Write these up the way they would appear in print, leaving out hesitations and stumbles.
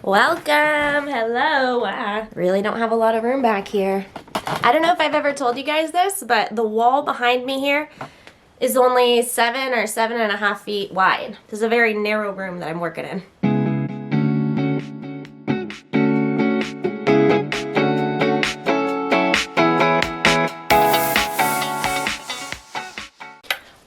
Welcome! Hello! I really don't have a lot of room back here. I don't know if I've ever told you guys this, but the wall behind me here is only 7 or 7.5 feet wide. This is a very narrow room that I'm working in.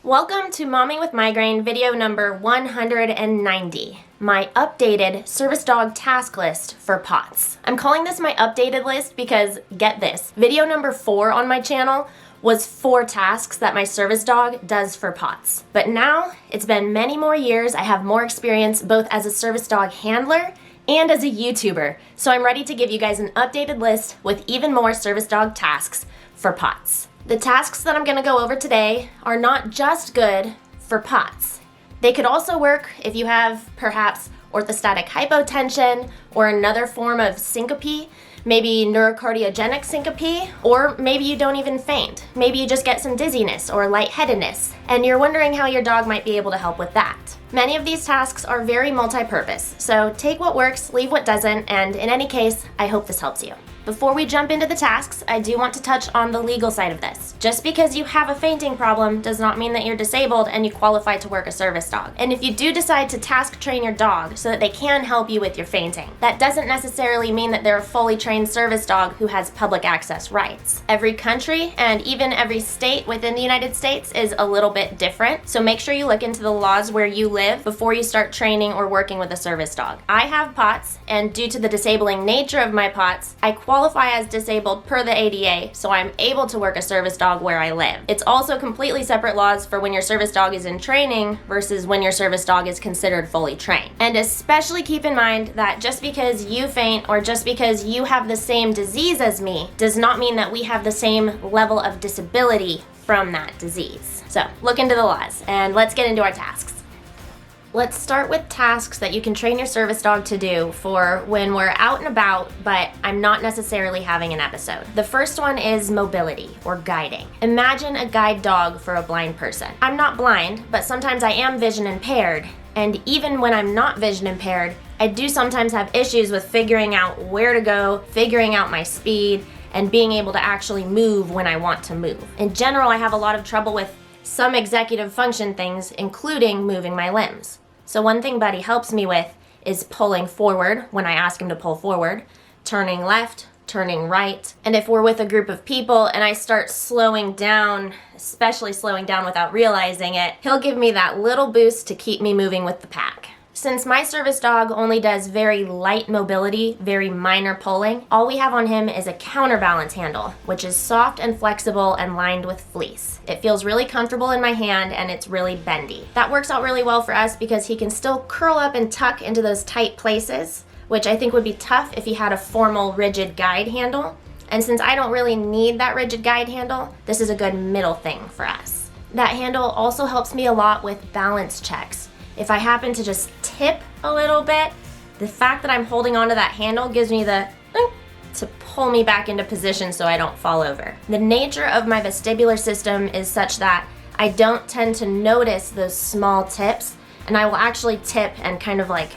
Welcome to Momming with Migraine video number 190, my updated service dog task list for POTS. I'm calling this my updated list because, get this, video number 4 on my channel was 4 tasks that my service dog does for POTS. But now, it's been many more years, I have more experience both as a service dog handler and as a YouTuber, so I'm ready to give you guys an updated list with even more service dog tasks for POTS. The tasks that I'm going to go over today are not just good for POTS. They could also work if you have perhaps orthostatic hypotension or another form of syncope, maybe neurocardiogenic syncope, or maybe you don't even faint. Maybe you just get some dizziness or lightheadedness, and you're wondering how your dog might be able to help with that. Many of these tasks are very multi-purpose, so take what works, leave what doesn't, and in any case, I hope this helps you. Before we jump into the tasks, I do want to touch on the legal side of this. Just because you have a fainting problem does not mean that you're disabled and you qualify to work a service dog. And if you do decide to task train your dog so that they can help you with your fainting, that doesn't necessarily mean that they're a fully trained service dog who has public access rights. Every country and even every state within the United States is a little bit different, so make sure you look into the laws where you live before you start training or working with a service dog. I have POTS, and due to the disabling nature of my POTS, I qualify as disabled per the ADA, so I'm able to work a service dog where I live. It's also completely separate laws for when your service dog is in training versus when your service dog is considered fully trained. And especially keep in mind that just because you faint or just because you have the same disease as me does not mean that we have the same level of disability from that disease. So look into the laws and let's get into our tasks. Let's start with tasks that you can train your service dog to do for when we're out and about, but I'm not necessarily having an episode. The first one is mobility or guiding. Imagine a guide dog for a blind person. I'm not blind, but sometimes I am vision impaired, and even when I'm not vision impaired, I do sometimes have issues with figuring out where to go, figuring out my speed, and being able to actually move when I want to move. In general, I have a lot of trouble with some executive function things, including moving my limbs. So one thing Buddy helps me with is pulling forward when I ask him to pull forward, turning left, turning right, and if we're with a group of people and I start slowing down, especially slowing down without realizing it, he'll give me that little boost to keep me moving with the pack. Since my service dog only does very light mobility, very minor pulling, all we have on him is a counterbalance handle, which is soft and flexible and lined with fleece. It feels really comfortable in my hand and it's really bendy. That works out really well for us because he can still curl up and tuck into those tight places, which I think would be tough if he had a formal rigid guide handle. And since I don't really need that rigid guide handle, this is a good middle thing for us. That handle also helps me a lot with balance checks. If I happen to just tip a little bit, the fact that I'm holding onto that handle gives me the to pull me back into position so I don't fall over. The nature of my vestibular system is such that I don't tend to notice those small tips, and I will actually tip and kind of like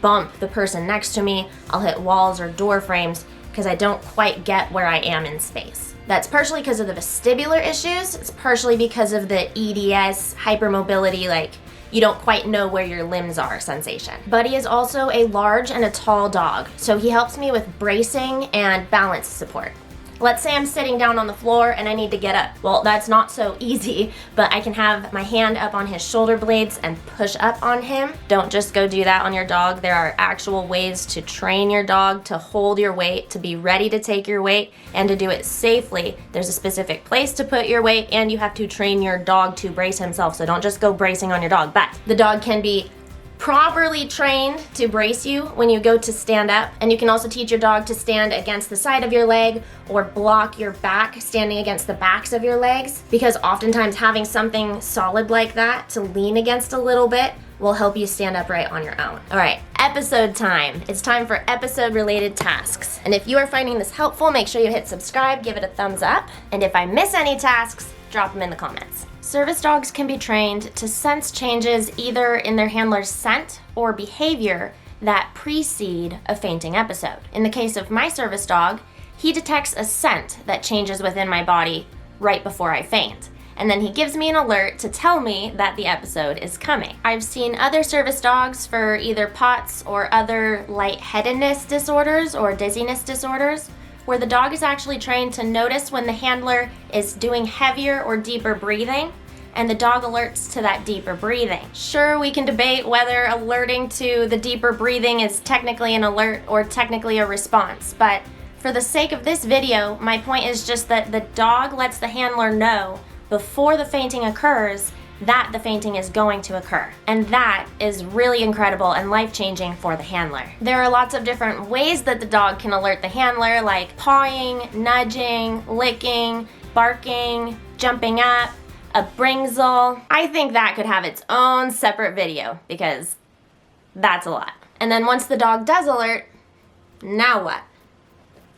bump the person next to me. I'll hit walls or door frames because I don't quite get where I am in space. That's partially because of the vestibular issues. It's partially because of the EDS, hypermobility, like you don't quite know where your limbs are sensation. Buddy is also a large and a tall dog, so he helps me with bracing and balance support. Let's say I'm sitting down on the floor and I need to get up. Well, that's not so easy, but I can have my hand up on his shoulder blades and push up on him. Don't just go do that on your dog. There are actual ways to train your dog to hold your weight, to be ready to take your weight, and to do it safely. There's a specific place to put your weight, and you have to train your dog to brace himself, so don't just go bracing on your dog. But the dog can be properly trained to brace you when you go to stand up, and you can also teach your dog to stand against the side of your leg or block your back standing against the backs of your legs, because oftentimes having something solid like that to lean against a little bit will help you stand upright on your own. All right, episode time. It's time for episode related tasks. And if you are finding this helpful, make sure you hit subscribe, give it a thumbs up, and if I miss any tasks, drop them in the comments. Service dogs can be trained to sense changes either in their handler's scent or behavior that precede a fainting episode. In the case of my service dog, he detects a scent that changes within my body right before I faint. And then he gives me an alert to tell me that the episode is coming. I've seen other service dogs for either POTS or other lightheadedness disorders or dizziness disorders, where the dog is actually trained to notice when the handler is doing heavier or deeper breathing, and the dog alerts to that deeper breathing. Sure, we can debate whether alerting to the deeper breathing is technically an alert or technically a response, but for the sake of this video, my point is just that the dog lets the handler know before the fainting occurs that the fainting is going to occur. And that is really incredible and life-changing for the handler. There are lots of different ways that the dog can alert the handler, like pawing, nudging, licking, barking, jumping up, a bringsel. I think that could have its own separate video because that's a lot. And then once the dog does alert, now what?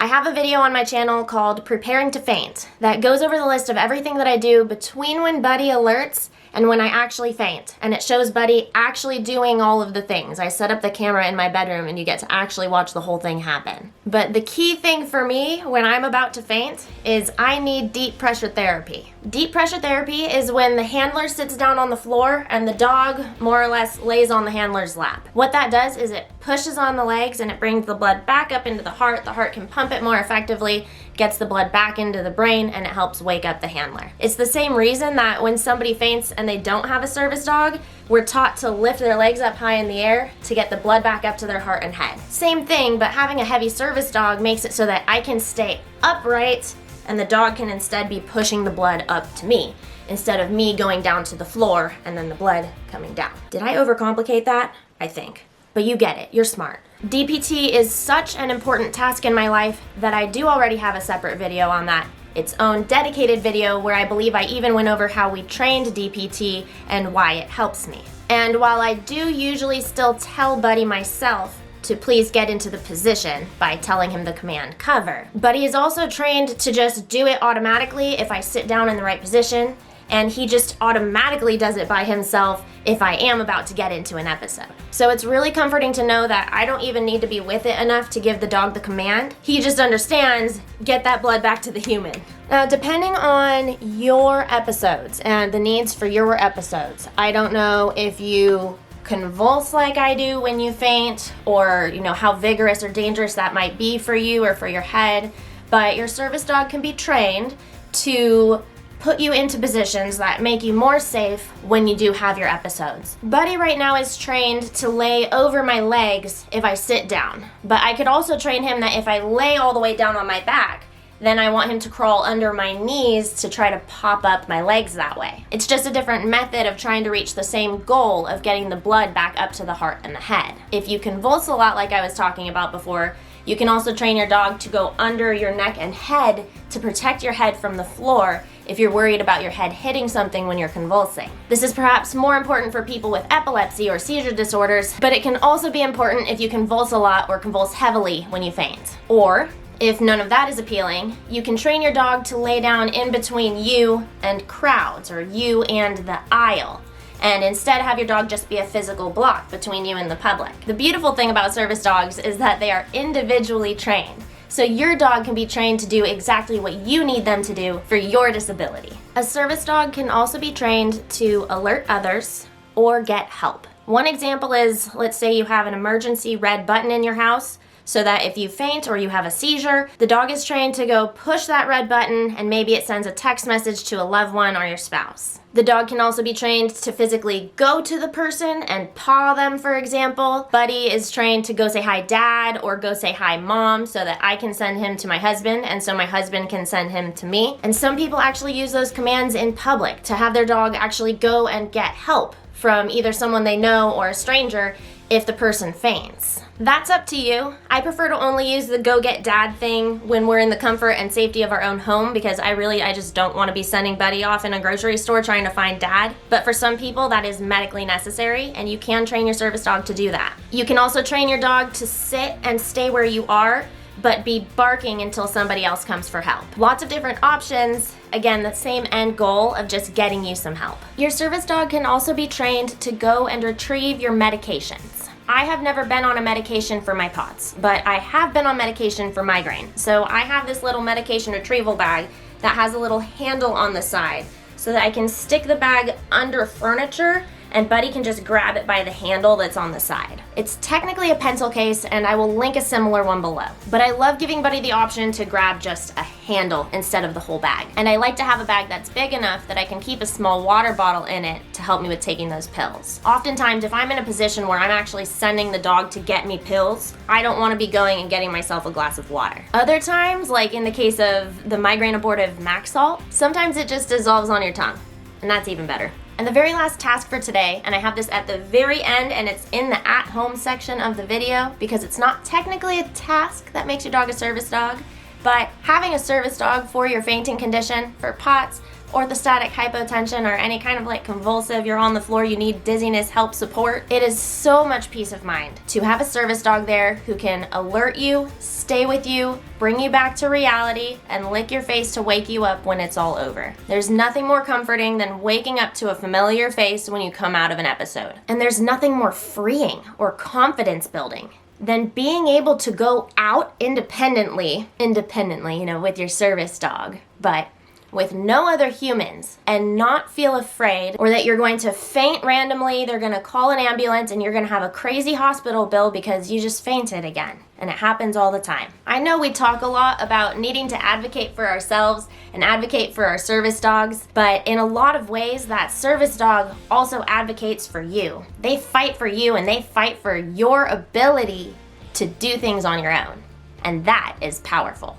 I have a video on my channel called Preparing to Faint that goes over the list of everything that I do between when Buddy alerts and when I actually faint. And it shows Buddy actually doing all of the things. I set up the camera in my bedroom and you get to actually watch the whole thing happen. But the key thing for me when I'm about to faint is I need deep pressure therapy. Deep pressure therapy is when the handler sits down on the floor and the dog more or less lays on the handler's lap. What that does is it pushes on the legs and it brings the blood back up into the heart. The heart can pump it more effectively, gets the blood back into the brain, and it helps wake up the handler. It's the same reason that when somebody faints and they don't have a service dog, we're taught to lift their legs up high in the air to get the blood back up to their heart and head. Same thing, but having a heavy service dog makes it so that I can stay upright and the dog can instead be pushing the blood up to me instead of me going down to the floor and then the blood coming down. Did I overcomplicate that? I think. But you get it, you're smart. DPT is such an important task in my life that I do already have a separate video on that. Its own dedicated video where I believe I even went over how we trained DPT and why it helps me. And while I do usually still tell Buddy myself to please get into the position by telling him the command cover, Buddy is also trained to just do it automatically if I sit down in the right position, and he just automatically does it by himself if I am about to get into an episode. So it's really comforting to know that I don't even need to be with it enough to give the dog the command. He just understands, get that blood back to the human. Now, depending on your episodes and the needs for your episodes, I don't know if you convulse like I do when you faint, or how vigorous or dangerous that might be for you or for your head, but your service dog can be trained to put you into positions that make you more safe when you do have your episodes. Buddy right now is trained to lay over my legs if I sit down, but I could also train him that if I lay all the way down on my back, then I want him to crawl under my knees to try to pop up my legs that way. It's just a different method of trying to reach the same goal of getting the blood back up to the heart and the head. If you convulse a lot like I was talking about before, you can also train your dog to go under your neck and head to protect your head from the floor if you're worried about your head hitting something when you're convulsing. This is perhaps more important for people with epilepsy or seizure disorders, but it can also be important if you convulse a lot or convulse heavily when you faint. Or, if none of that is appealing, you can train your dog to lay down in between you and crowds, or you and the aisle, and instead have your dog just be a physical block between you and the public. The beautiful thing about service dogs is that they are individually trained. So your dog can be trained to do exactly what you need them to do for your disability. A service dog can also be trained to alert others or get help. One example is, let's say you have an emergency red button in your house, so that if you faint or you have a seizure, the dog is trained to go push that red button and maybe it sends a text message to a loved one or your spouse. The dog can also be trained to physically go to the person and paw them, for example. Buddy is trained to go say hi dad or go say hi mom so that I can send him to my husband and so my husband can send him to me. And some people actually use those commands in public to have their dog actually go and get help from either someone they know or a stranger if the person faints. That's up to you. I prefer to only use the go get dad thing when we're in the comfort and safety of our own home because I just don't want to be sending Buddy off in a grocery store trying to find dad. But for some people that is medically necessary and you can train your service dog to do that. You can also train your dog to sit and stay where you are but be barking until somebody else comes for help. Lots of different options. Again, the same end goal of just getting you some help. Your service dog can also be trained to go and retrieve your medications. I have never been on a medication for my POTS, but I have been on medication for migraine. So I have this little medication retrieval bag that has a little handle on the side so that I can stick the bag under furniture and Buddy can just grab it by the handle that's on the side. It's technically a pencil case, and I will link a similar one below. But I love giving Buddy the option to grab just a handle instead of the whole bag. And I like to have a bag that's big enough that I can keep a small water bottle in it to help me with taking those pills. Oftentimes, if I'm in a position where I'm actually sending the dog to get me pills, I don't want to be going and getting myself a glass of water. Other times, like in the case of the migraine abortive Max Salt, sometimes it just dissolves on your tongue, and that's even better. And the very last task for today, and I have this at the very end and it's in the at-home section of the video because it's not technically a task that makes your dog a service dog, but having a service dog for your fainting condition, for POTS, orthostatic hypotension, or any kind of like convulsive, you're on the floor, you need dizziness, help, support, it is so much peace of mind to have a service dog there who can alert you, stay with you, bring you back to reality, and lick your face to wake you up when it's all over. There's nothing more comforting than waking up to a familiar face when you come out of an episode. And there's nothing more freeing or confidence building than being able to go out independently, with your service dog, but with no other humans and not feel afraid or that you're going to faint randomly, they're going to call an ambulance and you're going to have a crazy hospital bill because you just fainted again. And it happens all the time. I know we talk a lot about needing to advocate for ourselves and advocate for our service dogs, but in a lot of ways that service dog also advocates for you. They fight for you and they fight for your ability to do things on your own. And that is powerful.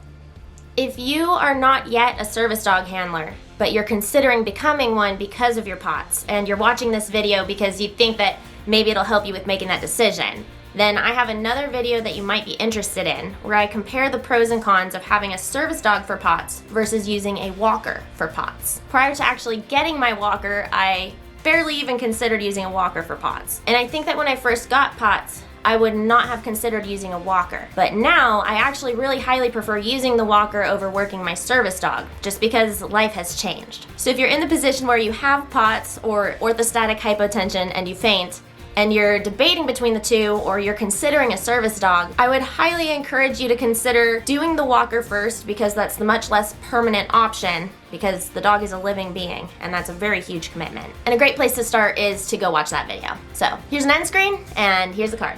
If you are not yet a service dog handler, but you're considering becoming one because of your POTS, and you're watching this video because you think that maybe it'll help you with making that decision, then I have another video that you might be interested in where I compare the pros and cons of having a service dog for POTS versus using a walker for POTS. Prior to actually getting my walker, I barely even considered using a walker for POTS. And I think that when I first got POTS, I would not have considered using a walker. But now I actually really highly prefer using the walker over working my service dog, just because life has changed. So if you're in the position where you have POTS or orthostatic hypotension and you faint, and you're debating between the two, or you're considering a service dog, I would highly encourage you to consider doing the walker first because that's the much less permanent option because the dog is a living being and that's a very huge commitment. And a great place to start is to go watch that video. So here's an end screen and here's the card.